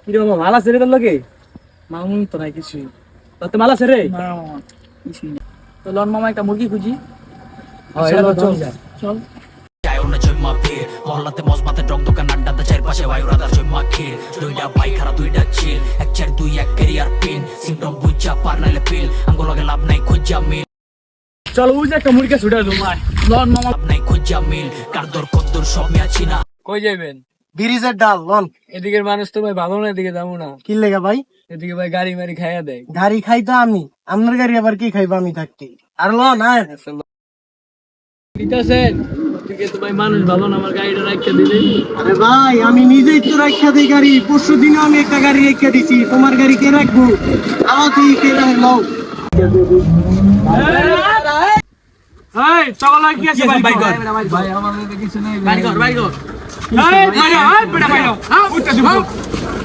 কিরে মামা মালা ছেড়ে দিল কি? মামুন তো নাই কিছুই। তোর তো মালা ছেড়ে? না মামা কিছুই না। তো লন মামা একটা মুরগি খুঁজি। এটা চল যা। চল। চায়না চইমা ফির মহল্লাতে মজমাতে টক দোকান আড্ডাতে চারপাশে বায়ুরাদার চইমা ক্ষীর দুইটা বাইক খারা দুইটা চিল এক চার দুই এক ক্যারিয়ার পিন সিমটম বুঝা পার নাইলে পিল আঙ্গুলকে লাভ নাই খুঁজা মিল চল ওই যে একটা মুরগি ছুটে এলো মার। লন মামা লাভ নাই খুঁজা মিল কারদর কদ্দর সব মিয়াছি না। কই যাবেন? ব্রিজের ডাল লন। এদিকের মানুষ তো ভাই ভালো না, এদিকে যাবো না। কি লেগা ভাই? এদিকে ভাই গাড়ি মারি খাইয়া দেয়। গাড়ি খাই তো আমি, আপনার গাড়ি আবার কি খাইবো আমি থাকতে? আর লন আয়। দিতেছেন ওদিকে তো ভাই মানুষ ভালো না, আমার গাড়িটা রাখতে দিলে। আরে ভাই আমি নিজেই তো রাখা দেই গাড়ি, পরশু দিনও আমি একটা গাড়ি রেখে দিছি, তোমার গাড়ি কে রাখবো? আমাকে কে রাখলো? এই চল কি আছে ভাই বাইক কর। ভাই আমাদের তো কিছু নেই। বাইর কর বাইর কর। এই বাইরে আয় বেটা বাইরে। উঠতে দিব।